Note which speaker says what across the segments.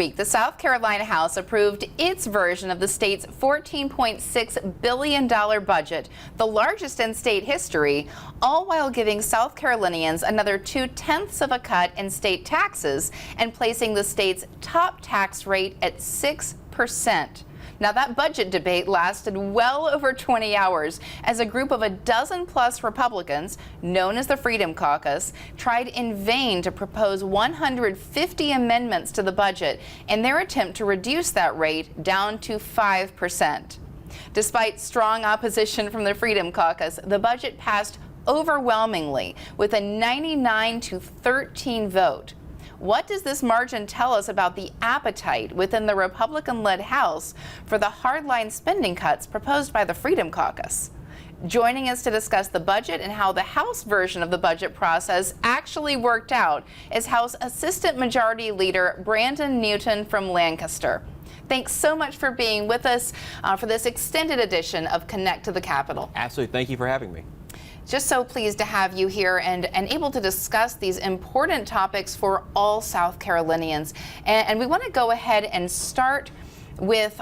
Speaker 1: week, the South Carolina House approved its version of the state's $14.6 billion budget, the largest in state history, all while giving South Carolinians another 2/10 of a cut in state taxes and placing the state's top tax rate at 6%. Now, that budget debate lasted well over 20 hours as a group of a dozen-plus Republicans, known as the Freedom Caucus, tried in vain to propose 150 amendments to the budget in their attempt to reduce that rate down to 5%. Despite strong opposition from the Freedom Caucus, the budget passed overwhelmingly with a 99-13 vote. What does this margin tell us about the appetite within the Republican-led House for the hardline spending cuts proposed by the Freedom Caucus? Joining us to discuss the budget and how the House version of the budget process actually worked out is House Assistant Majority Leader Brandon Newton from Lancaster. Thanks so much for being with us for this extended edition of Connect to the Capitol.
Speaker 2: Absolutely. Thank you for having me.
Speaker 1: Just so pleased to have you here and able to discuss these important topics for all South Carolinians. And we want to go ahead and start with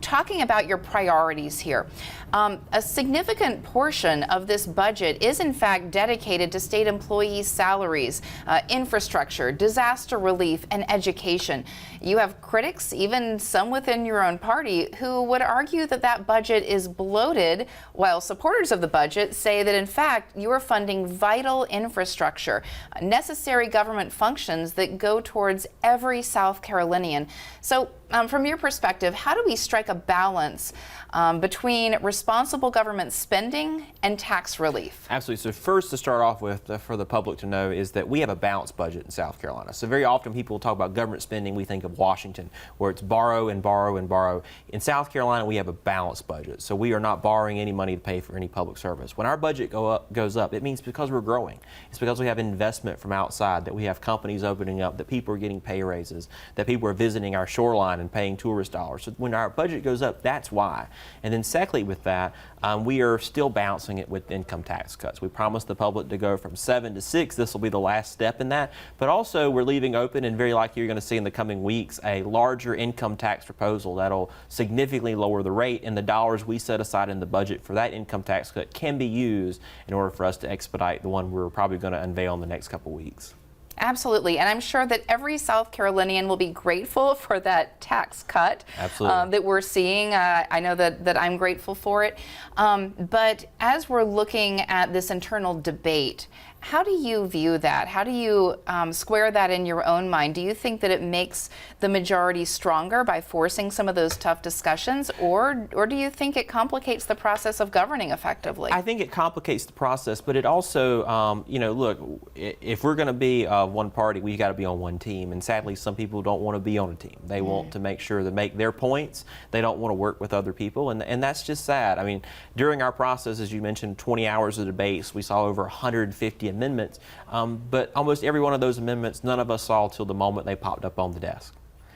Speaker 1: talking about your priorities here. A significant portion of this budget is in fact dedicated to state employees' salaries, infrastructure, disaster relief, and education. You have critics, even some within your own party, who would argue that that budget is bloated, while supporters of the budget say that in fact you are funding vital infrastructure, necessary government functions that go towards every South Carolinian. So from your perspective, how do we strike a balance between responsible government spending and tax relief?
Speaker 2: Absolutely. So first, to start off with, for the public to know, is that we have a balanced budget in South Carolina. So very often people talk about government spending, we think of Washington, where it's borrow and borrow and borrow. In South Carolina, we have a balanced budget. So we are not borrowing any money to pay for any public service. When our budget goes up, it means because we're growing. It's because we have investment from outside, that we have companies opening up, that people are getting pay raises, that people are visiting our shoreline and paying tourist dollars. So when our budget goes up, that's why. And then secondly with that, we are still balancing it with income tax cuts. We promised the public to go from 7 to 6. This will be the last step in that. But also we're leaving open, and very likely you're going to see in the coming weeks, a larger income tax proposal that'll significantly lower the rate, and the dollars we set aside in the budget for that income tax cut can be used in order for us to expedite the one we're probably going to unveil in the next couple weeks.
Speaker 1: Absolutely, and I'm sure that every South Carolinian will be grateful for that tax cut that we're seeing. I know that I'm grateful for it. But as we're looking at this internal debate, how do you view that? How do you square that in your own mind? Do you think that it makes the majority stronger by forcing some of those tough discussions, or do you think it complicates the process of governing effectively?
Speaker 2: I think it complicates the process, but it also, look, if we're going to be one party, we've got to be on one team. And sadly, some people don't want to be on a team. They want to make sure to make their points. They don't want to work with other people, and that's just sad. I mean, during our process, as you mentioned, 20 hours of debates, we saw over 150 amendments, but almost every one of those amendments, none of us saw till the moment they popped up on the desk.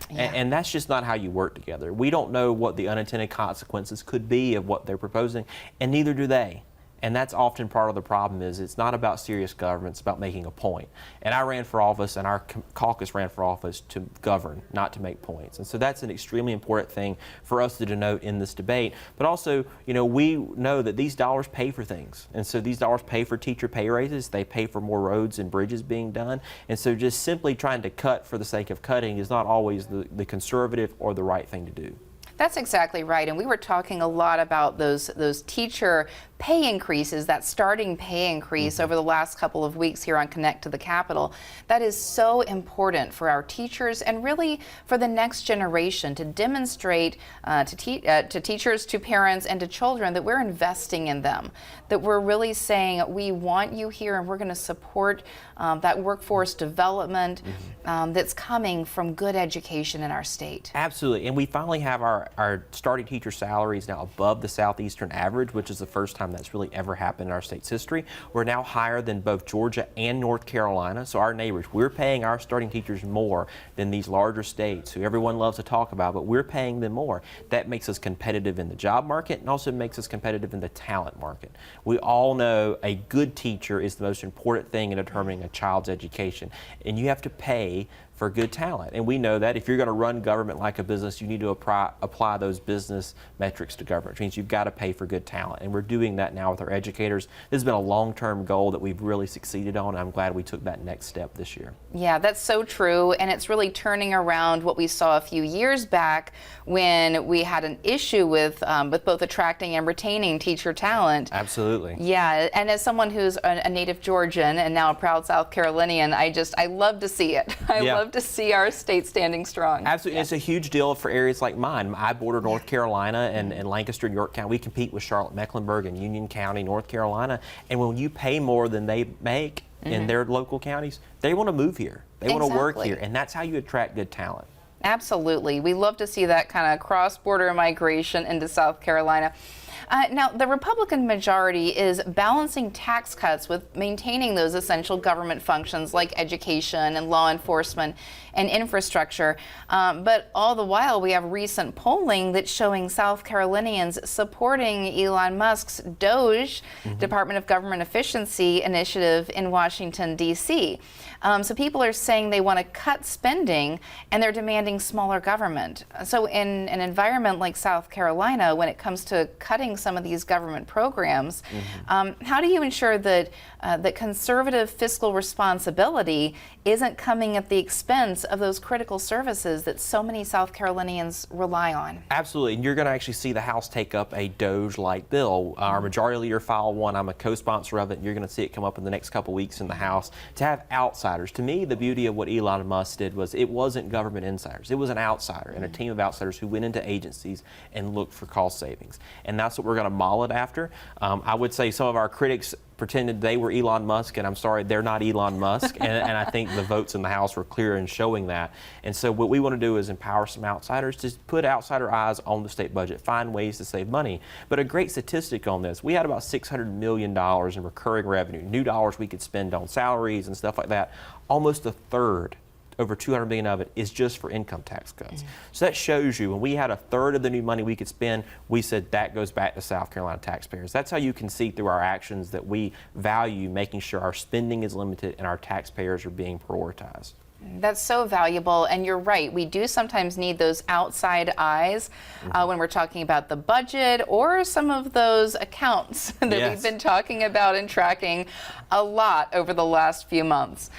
Speaker 2: Yeah. And that's just not how you work together. We don't know what the unintended consequences could be of what they're proposing, and neither do they. And that's often part of the problem. Is it's not about serious government, it's about making a point. And I ran for office, and our caucus ran for office to govern, not to make points. And so that's an extremely important thing for us to denote in this debate. But also, we know that these dollars pay for things. And so these dollars pay for teacher pay raises, they pay for more roads and bridges being done. And so just simply trying to cut for the sake of cutting is not always the conservative or the right thing to do.
Speaker 1: That's exactly right, and we were talking a lot about those teacher pay increases, that starting pay increase over the last couple of weeks here on Connect to the Capitol. That is so important for our teachers and really for the next generation to demonstrate to teachers, to parents, and to children that we're investing in them, that we're really saying we want you here and we're going to support that workforce development that's coming from good education in our state.
Speaker 2: Absolutely, and we finally have our starting teacher salaries now above the southeastern average, which is the first time that's really ever happened in our state's history. We're now higher than both Georgia and North Carolina, so our neighbors, we're paying our starting teachers more than these larger states who everyone loves to talk about, but we're paying them more. That makes us competitive in the job market and also makes us competitive in the talent market. We all know a good teacher is the most important thing in determining a child's education, and you have to pay for good talent. And we know that if you're going to run government like a business, you need to apply those business metrics to government, which means you've got to pay for good talent. And we're doing that now with our educators. This has been a long-term goal that we've really succeeded on. I'm glad we took that next step this year.
Speaker 1: Yeah, that's so true. And it's really turning around what we saw a few years back when we had an issue with both attracting and retaining teacher talent.
Speaker 2: Absolutely.
Speaker 1: Yeah, and as someone who's a native Georgian and now a proud South Carolinian, I love to see it. I love to see our state standing strong.
Speaker 2: Absolutely. Yeah. It's a huge deal for areas like mine. I border North Carolina and Lancaster and York County. We compete with Charlotte, Mecklenburg, and Union County, North Carolina. And when you pay more than they make in their local counties, they want to move here. They want to work here. And that's how you attract good talent.
Speaker 1: Absolutely. We love to see that kind of cross-border migration into South Carolina. Now, the Republican majority is balancing tax cuts with maintaining those essential government functions like education and law enforcement and infrastructure. But all the while, we have recent polling that's showing South Carolinians supporting Elon Musk's DOGE, Department of Government Efficiency initiative in Washington, D.C. So people are saying they want to cut spending and they're demanding smaller government. So in an environment like South Carolina, when it comes to cutting some of these government programs, how do you ensure that that conservative fiscal responsibility isn't coming at the expense of those critical services that so many South Carolinians rely on? Absolutely,
Speaker 2: and you're going to actually see the House take up a DOGE-like bill. Our majority leader filed one. I'm a co-sponsor of it. And you're going to see it come up in the next couple weeks in the House to have outsiders. To me, the beauty of what Elon Musk did was it wasn't government insiders. It was an outsider and a team of outsiders who went into agencies and looked for cost savings. And that's what we're going to model it after. I would say some of our critics pretended they were Elon Musk, and I'm sorry, they're not Elon Musk. and I think the votes in the House were clear in showing that. And so what we want to do is empower some outsiders to put outsider eyes on the state budget, find ways to save money. But a great statistic on this, we had about $600 million in recurring revenue, new dollars we could spend on salaries and stuff like that. Almost a third, over $200 million of it, is just for income tax cuts. So that shows you when we had a third of the new money we could spend, we said that goes back to South Carolina taxpayers. That's how you can see through our actions that we value making sure our spending is limited and our taxpayers are being prioritized. That's so valuable, and you're right. We do sometimes need those outside eyes when we're talking about the budget or some of those accounts that we've been talking about and tracking a lot over the last few months.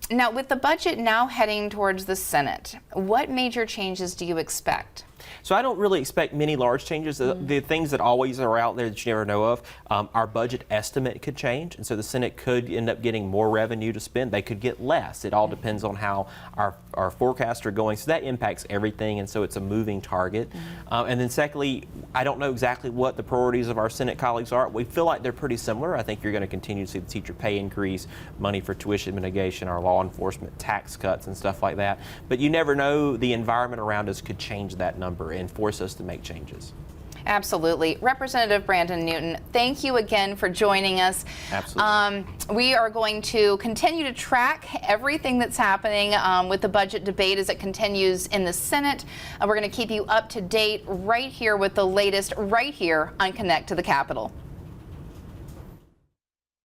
Speaker 2: Now, with the budget now heading towards the Senate, what major changes do you expect? So I don't really expect many large changes. The things that always are out there that you never know of, our budget estimate could change, and so the Senate could end up getting more revenue to spend. They could get less. It all depends on how our forecasts are going. So that impacts everything, and so it's a moving target. And then secondly, I don't know exactly what the priorities of our Senate colleagues are. We feel like they're pretty similar. I think you're going to continue to see the teacher pay increase, money for tuition mitigation, our law enforcement tax cuts and stuff like that. But you never know, the environment around us could change that number and force us to make changes. Absolutely. Representative Brandon Newton, thank you again for joining us. Absolutely. We are going to continue to track everything that's happening with the budget debate as it continues in the Senate. We're going to keep you up to date right here with the latest right here on Connect to the Capitol.